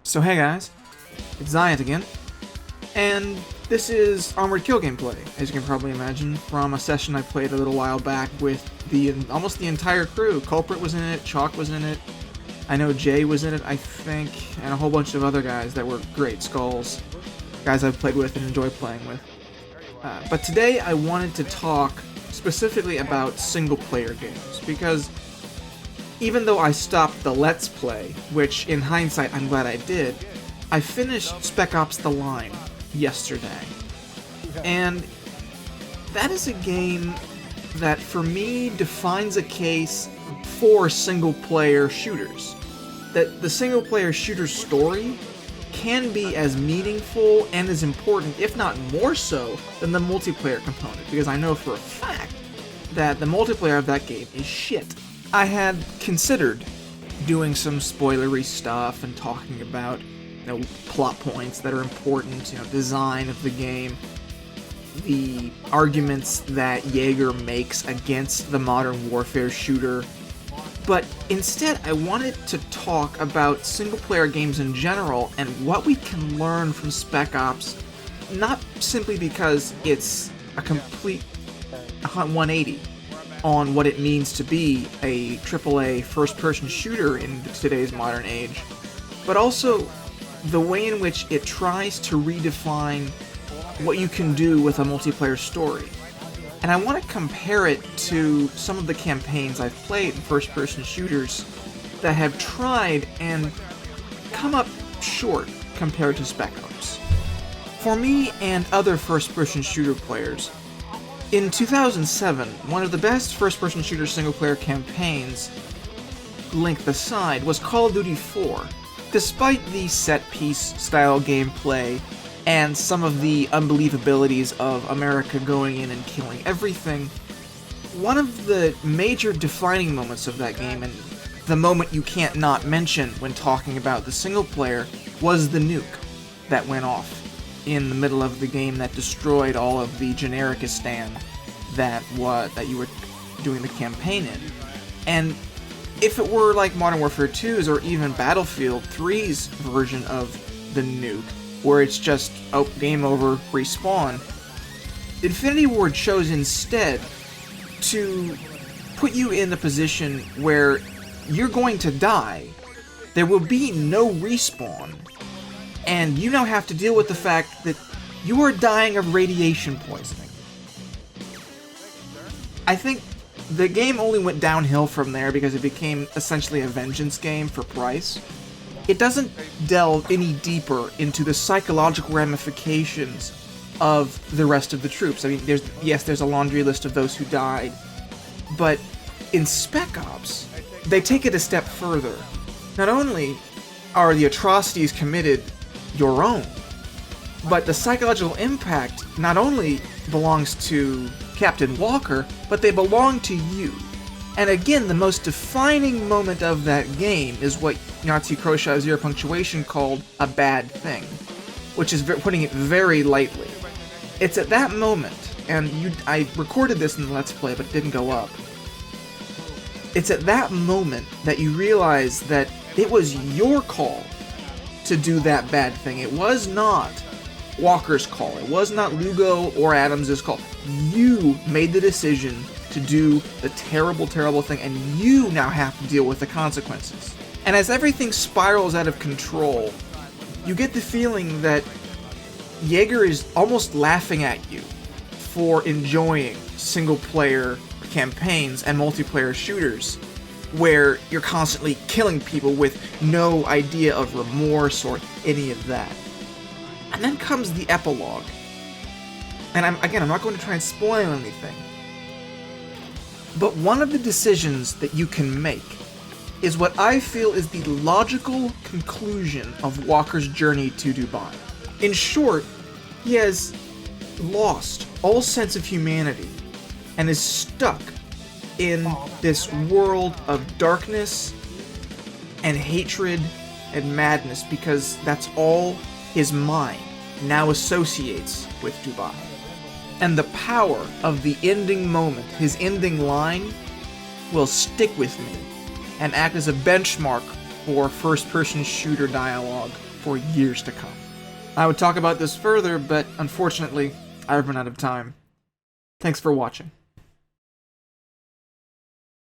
So hey guys, it's Ziant again, and this is Armored Kill gameplay, as you can probably imagine, from a session I played a little while back with almost the entire crew. Culprit was in it, Chalk was in it, I know Jay was in it, I think, and a whole bunch of other guys that were great. Skulls, guys I've played with and enjoy playing with. But today I wanted to talk specifically about single-player games, because even though I stopped the Let's Play, which in hindsight I'm glad I did, I finished Spec Ops The Line yesterday. And that is a game that for me defines a case for single-player shooters. That the single-player shooter story can be as meaningful and as important, if not more so, than the multiplayer component, because I know for a fact that the multiplayer of that game is shit. I had considered doing some spoilery stuff and talking about, plot points that are important, design of the game, the arguments that Jaeger makes against the modern warfare shooter. But instead, I wanted to talk about single-player games in general and what we can learn from Spec Ops, not simply because it's a complete 180 on what it means to be a AAA first-person shooter in today's modern age, but also the way in which it tries to redefine what you can do with a multiplayer story. And I want to compare it to some of the campaigns I've played in first-person shooters that have tried and come up short compared to Spec Ops. For me and other first-person shooter players, in 2007, one of the best first-person shooter single-player campaigns, length aside, was Call of Duty 4. Despite the set-piece style gameplay and some of the unbelievabilities of America going in and killing everything, one of the major defining moments of that game, and the moment you can't not mention when talking about the single-player, was the nuke that went off in the middle of the game that destroyed all of the Generikistan that you were doing the campaign in. And if it were like Modern Warfare 2's or even Battlefield 3's version of the nuke, where it's just, game over, respawn, Infinity Ward chose instead to put you in a position where you're going to die, there will be no respawn, and you now have to deal with the fact that you are dying of radiation poisoning. I think the game only went downhill from there because it became essentially a vengeance game for price. It doesn't delve any deeper into the psychological ramifications of the rest of the troops. I mean, there's a laundry list of those who died, but in Spec Ops, they take it a step further. Not only are the atrocities committed your own, but the psychological impact not only belongs to Captain Walker, but they belong to you. And again, the most defining moment of that game is what Nazi Khrushchev Zero Punctuation called a bad thing, which is putting it very lightly. It's at that moment, and I recorded this in the Let's Play, but it didn't go up. It's at that moment that you realize that it was your call to do that bad thing. It was not Walker's call. It was not Lugo or Adams' call. You made the decision to do the terrible, terrible thing, and you now have to deal with the consequences. And as everything spirals out of control, you get the feeling that Jaeger is almost laughing at you for enjoying single-player campaigns and multiplayer shooters, where you're constantly killing people with no idea of remorse or any of that. And then comes the epilogue. And I'm not going to try and spoil anything, but one of the decisions that you can make is what I feel is the logical conclusion of Walker's journey to Dubai. In short, he has lost all sense of humanity and is stuck in this world of darkness and hatred and madness, because that's all his mind now associates with Dubai. And the power of the ending moment, his ending line, will stick with me and act as a benchmark for first-person shooter dialogue for years to come. I would talk about this further, but unfortunately, I've run out of time. Thanks for watching.